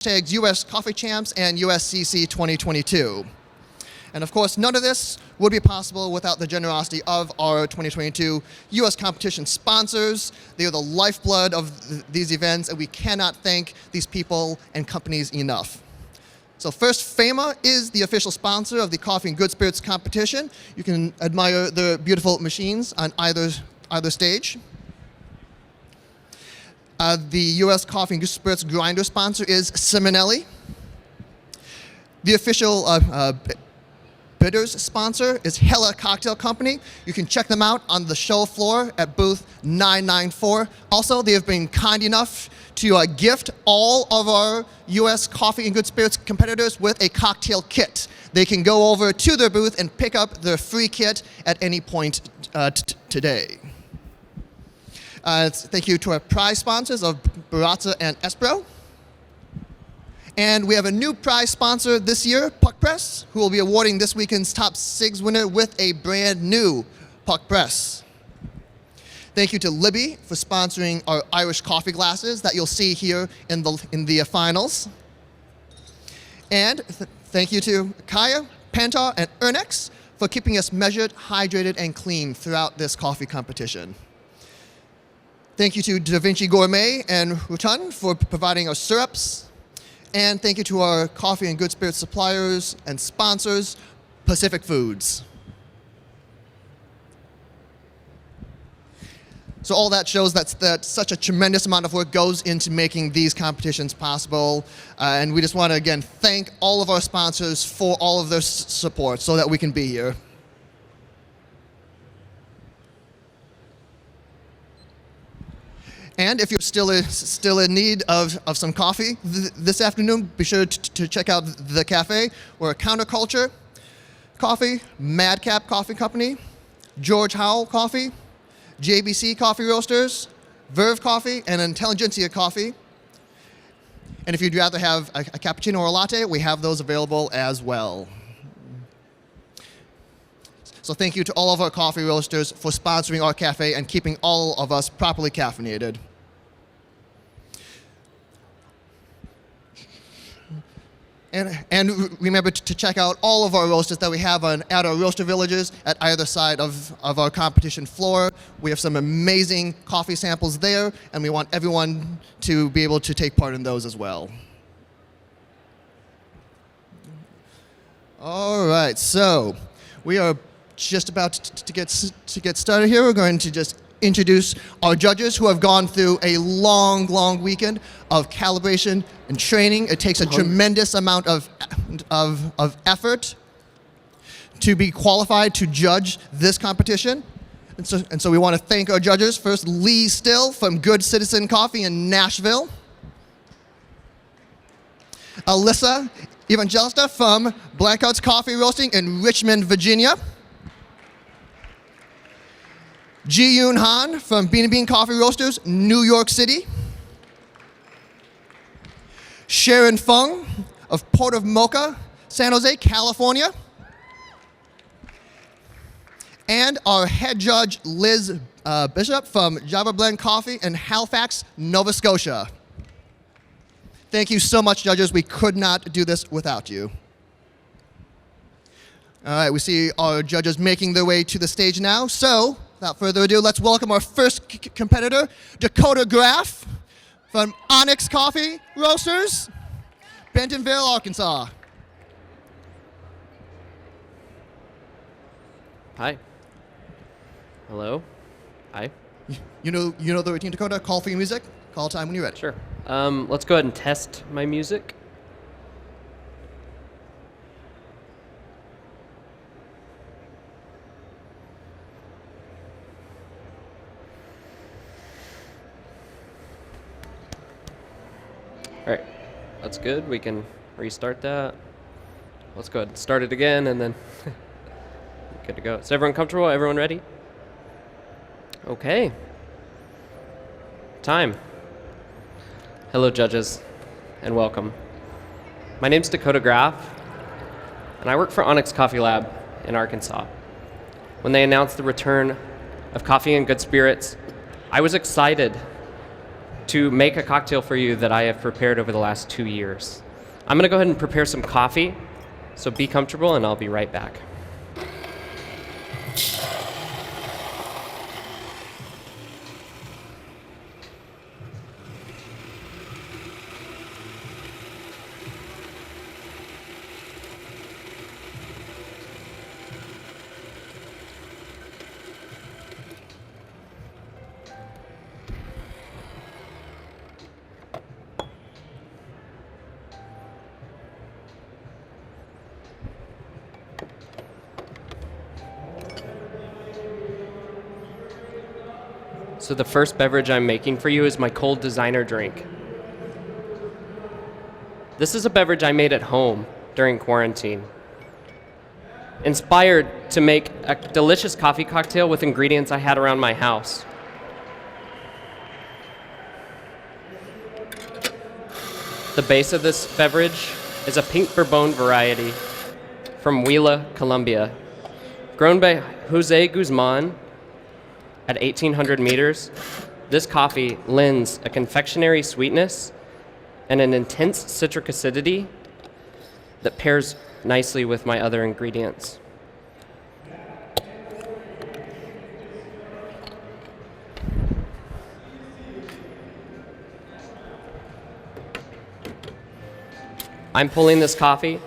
hashtags US Coffee Champs and USCC 2022. And of course, none of this would be possible without the generosity of our 2022 US competition sponsors. They are the lifeblood of these events, and we cannot thank these people and companies enough. So first, FEMA is the official sponsor of the Coffee and Good Spirits competition. You can admire their beautiful machines on either stage. The US Coffee and Good Spirits grinder sponsor is Simonelli. The official bidders sponsor is Hella Cocktail Company. You can check them out on the show floor at booth 994. Also, they have been kind enough to gift all of our US Coffee and Good Spirits competitors with a cocktail kit. They can go over to their booth and pick up their free kit at any point today. Thank you to our prize sponsors of Baratza and Espro. And we have a new prize sponsor this year, Puck Press, who will be awarding this weekend's top SIGs winner with a brand new Puck Press. Thank you to Libby for sponsoring our Irish coffee glasses that you'll see here in the finals. And thank you to Kaya, Pantar, and Ernex for keeping us measured, hydrated, and clean throughout this coffee competition. Thank you to Da Vinci Gourmet and Rutan for providing our syrups. And thank you to our coffee and good spirits suppliers and sponsors, Pacific Foods. So all that shows that such a tremendous amount of work goes into making these competitions possible. And we just want to, again, thank all of our sponsors for all of their support so that we can be here. And if you're still in need of some coffee this afternoon, be sure to check out the cafe. We're a Counterculture Coffee, Madcap Coffee Company, George Howell Coffee, JBC Coffee Roasters, Verve Coffee, and Intelligentsia Coffee. And if you'd rather have a cappuccino or a latte, we have those available as well. So thank you to all of our coffee roasters for sponsoring our cafe and keeping all of us properly caffeinated. And remember to check out all of our roasters that we have at our roaster villages at either side of our competition floor. We have some amazing coffee samples there, and we want everyone to be able to take part in those as well. All right, so we are just about to get started here. We're going to just introduce our judges who have gone through a long weekend of calibration and training. It takes a tremendous amount of effort to be qualified to judge this competition. And so we want to thank our judges. First, Lee Still from Good Citizen Coffee in Nashville. Alyssa Evangelista from Blackouts Coffee Roasting in Richmond, Virginia. Ji Yoon Han from Bean & Bean Coffee Roasters, New York City. Sharon Fung of Port of Mocha, San Jose, California. And our head judge, Liz Bishop from Java Blend Coffee in Halifax, Nova Scotia. Thank you so much, judges. We could not do this without you. All right, we see our judges making their way to the stage now. So, without further ado, let's welcome our first competitor, Dakota Graff from Onyx Coffee Roasters, Bentonville, Arkansas. Hi. Hello. Hi. You know the routine, Dakota. Call for your music. Call time when you're ready. Sure. Let's go ahead and test my music. All right, that's good. We can restart that. Let's go ahead and start it again, and then good to go. Is everyone comfortable? Everyone ready? Okay. Time. Hello, judges, and welcome. My name's Dakota Graff, and I work for Onyx Coffee Lab in Arkansas. When they announced the return of Coffee and Good Spirits, I was excited to make a cocktail for you that I have prepared over the last 2 years. I'm going to go ahead and prepare some coffee, so be comfortable and I'll be right back. So the first beverage I'm making for you is my cold designer drink. This is a beverage I made at home during quarantine. Inspired to make a delicious coffee cocktail with ingredients I had around my house. The base of this beverage is a pink bourbon variety from Huila, Colombia. Grown by Jose Guzman at 1,800 meters, this coffee lends a confectionery sweetness and an intense citric acidity that pairs nicely with my other ingredients. I'm pulling this coffee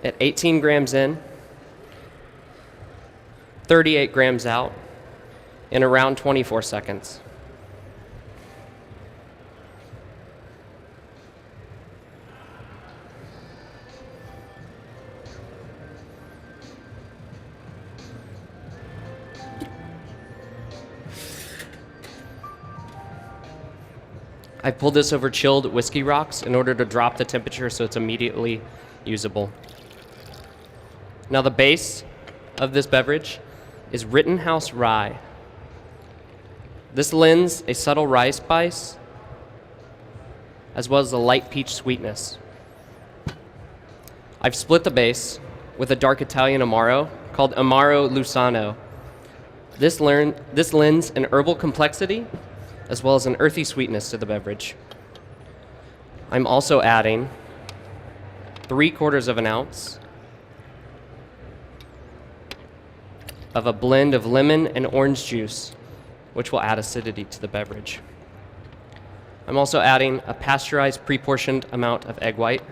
at 18 grams in, 38 grams out, in around 24 seconds. I pulled this over chilled whiskey rocks in order to drop the temperature so it's immediately usable. Now the base of this beverage is Rittenhouse Rye. This lends a subtle rye spice as well as a light peach sweetness. I've split the base with a dark Italian Amaro called Amaro Lusano. This lends an herbal complexity as well as an earthy sweetness to the beverage. I'm also adding 3/4 of an ounce of a blend of lemon and orange juice, which will add acidity to the beverage. I'm also adding a pasteurized pre-portioned amount of egg white,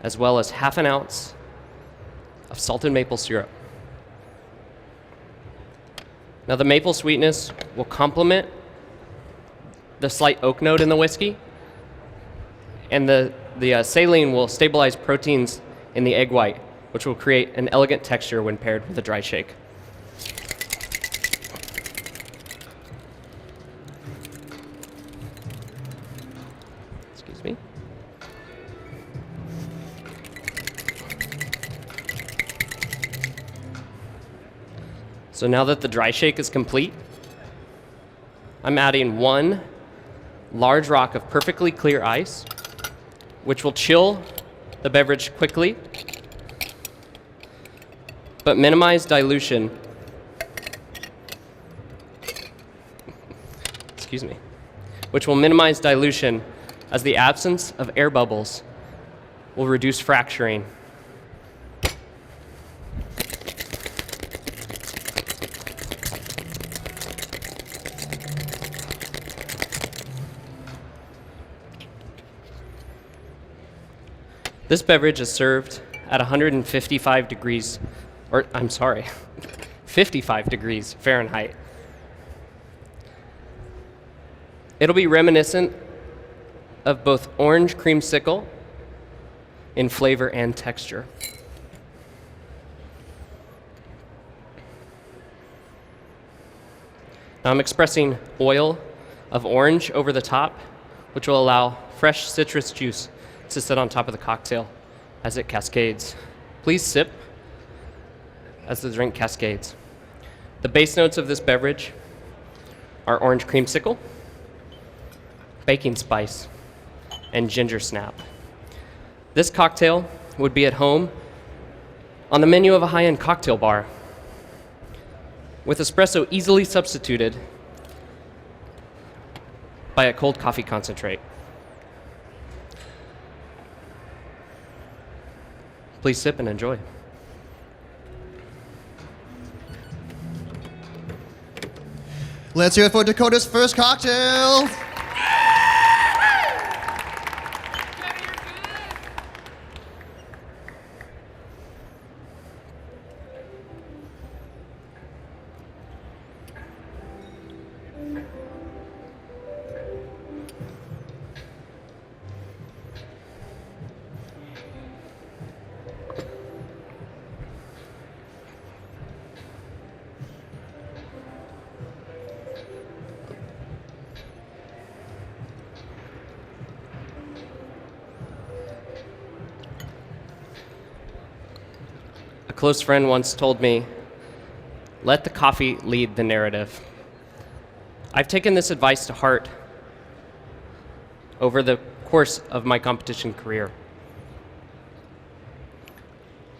as well as 1/2 ounce of salted maple syrup. Now the maple sweetness will complement the slight oak note in the whiskey, and the saline will stabilize proteins in the egg white, which will create an elegant texture when paired with a dry shake. Excuse me. So now that the dry shake is complete, I'm adding 1 large rock of perfectly clear ice, which will chill the beverage quickly, but minimize dilution. Excuse me. Which will minimize dilution as the absence of air bubbles will reduce fracturing. This beverage is served at 155 degrees, or I'm sorry, 55 degrees Fahrenheit. It'll be reminiscent of both orange creamsicle in flavor and texture. Now I'm expressing oil of orange over the top, which will allow fresh citrus juice to sit on top of the cocktail as it cascades. Please sip as the drink cascades. The base notes of this beverage are orange creamsicle, baking spice, and ginger snap. This cocktail would be at home on the menu of a high-end cocktail bar. With espresso easily substituted, by a cold coffee concentrate. Please sip and enjoy. Let's hear it for Dakota's first cocktail. A close friend once told me, let the coffee lead the narrative. I've taken this advice to heart over the course of my competition career.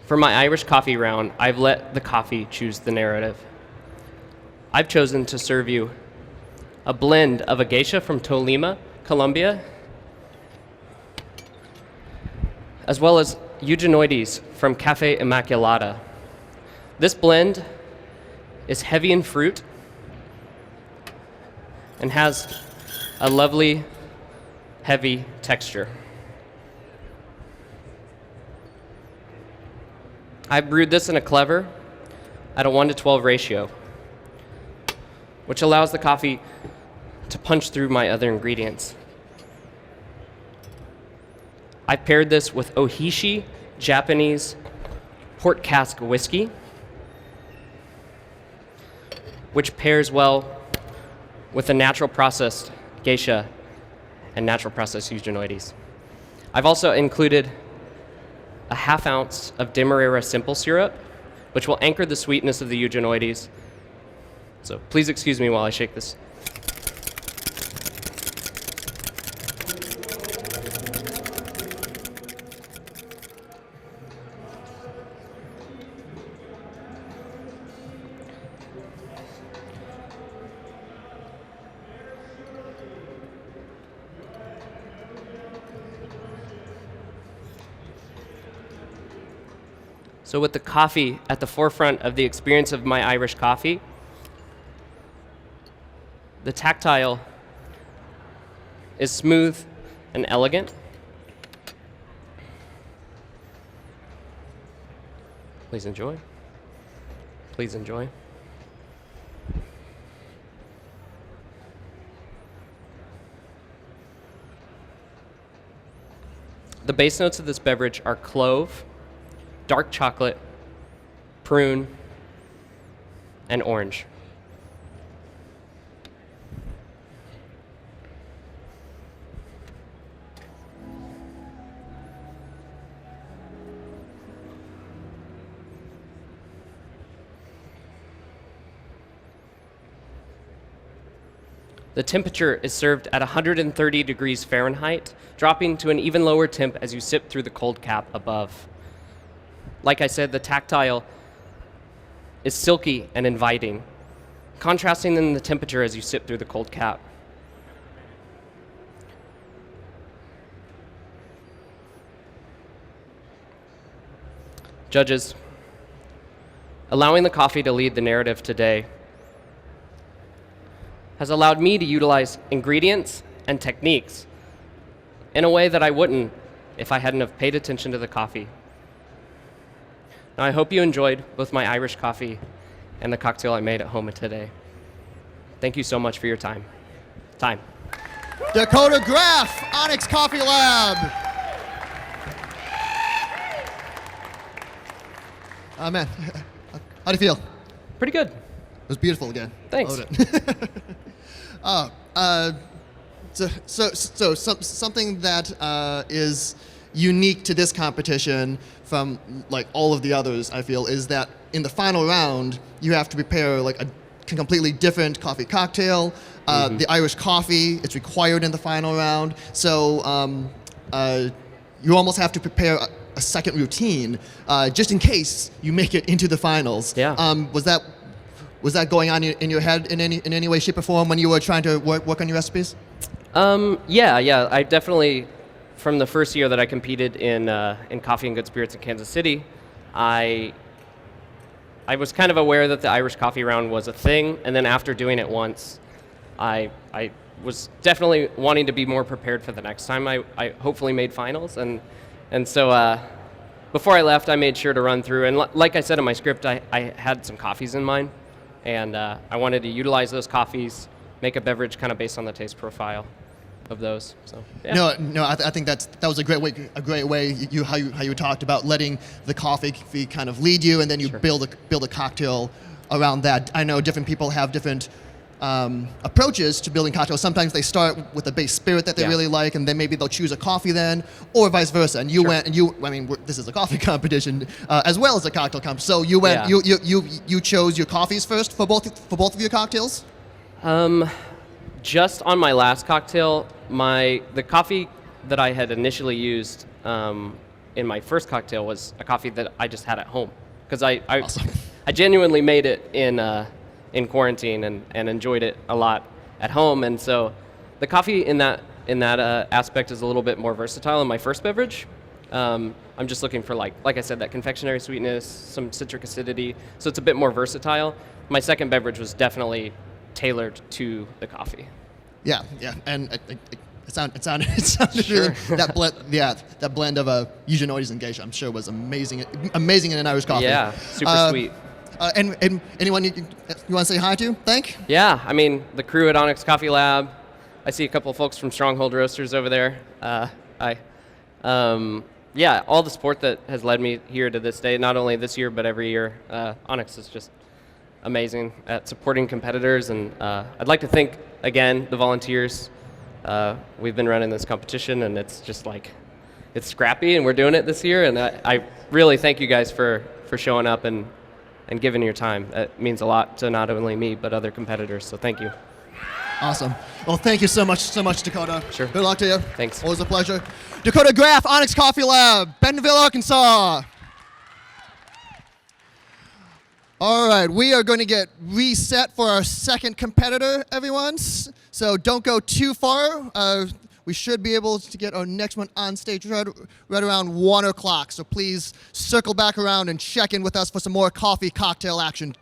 For my Irish coffee round, I've let the coffee choose the narrative. I've chosen to serve you a blend of a geisha from Tolima, Colombia, as well as Eugenioides from Cafe Immaculata. This blend is heavy in fruit and has a lovely, heavy texture. I brewed this in a clever at a 1:12 ratio, which allows the coffee to punch through my other ingredients. I paired this with Ohishi Japanese port cask whiskey, which pairs well with a natural processed geisha and natural processed Eugenioides. I've also included a half ounce of Demerara simple syrup, which will anchor the sweetness of the Eugenioides. So please excuse me while I shake this. So with the coffee at the forefront of the experience of my Irish coffee, the tactile is smooth and elegant. Please enjoy. Please enjoy. The base notes of this beverage are clove, dark chocolate, prune, and orange. The temperature is served at 130 degrees Fahrenheit, dropping to an even lower temp as you sip through the cold cap above. Like I said, the tactile is silky and inviting, contrasting in the temperature as you sip through the cold cap. Judges, allowing the coffee to lead the narrative today has allowed me to utilize ingredients and techniques in a way that I wouldn't if I hadn't have paid attention to the coffee. Now, I hope you enjoyed both my Irish coffee and the cocktail I made at home today. Thank you so much for your time. Dakota Graff, Onyx Coffee Lab. Man, how do you feel? Pretty good. It was beautiful again. Thanks. Something that is unique to this competition from like all of the others, I feel, is that in the final round you have to prepare like a completely different coffee cocktail. The Irish coffee, it's required in the final round. So you almost have to prepare a second routine just in case you make it into the finals. Yeah. Was that going on in your head in any way, shape, or form when you were trying to work on your recipes? Yeah. I definitely, from the first year that I competed in Coffee and Good Spirits in Kansas City, I was kind of aware that the Irish coffee round was a thing, and then after doing it once, I was definitely wanting to be more prepared for the next time I hopefully made finals, and so before I left, I made sure to run through, and like I said in my script, I had some coffees in mind, and I wanted to utilize those coffees, make a beverage kind of based on the taste profile of those. So yeah. No, I think that was a great way how you talked about letting the coffee kind of lead you, and then you Sure. build a cocktail around that. I know different people have different approaches to building cocktails. Sometimes they start with a base spirit that they Yeah. really like, and then maybe they'll choose a coffee then, or vice versa. And you Sure. went, and this is a coffee competition as well as a cocktail competition. So you went, Yeah. you chose your coffees first for both of your cocktails. Just on my last cocktail, the coffee that I had initially used in my first cocktail was a coffee that I just had at home, because Awesome. I genuinely made it in quarantine and enjoyed it a lot at home, and so the coffee in that aspect is a little bit more versatile in my first beverage. I'm just looking for like I said, that confectionery sweetness, some citric acidity, so it's a bit more versatile. My second beverage was definitely tailored to the coffee. Yeah, and it sounded Sure. really, that blend of Eugenioides and Geisha, I'm sure was amazing in an Irish coffee. Yeah, super sweet. And anyone you want to say hi to? Thank? Yeah, I mean, the crew at Onyx Coffee Lab. I see a couple of folks from Stronghold Roasters over there. Yeah, all the support that has led me here to this day, not only this year, but every year. Onyx is just amazing at supporting competitors, and I'd like to thank, again, the volunteers. We've been running this competition, and it's just it's scrappy, and we're doing it this year, and I really thank you guys for showing up and giving your time. It means a lot to not only me, but other competitors, so thank you. Awesome. Well, thank you so much, Dakota. Sure. Good luck to you. Thanks. Always a pleasure. Dakota Graff, Onyx Coffee Lab, Bentonville, Arkansas. All right, we are going to get reset for our second competitor, everyone. So don't go too far. We should be able to get our next one on stage right around 1 o'clock. So please circle back around and check in with us for some more coffee cocktail action.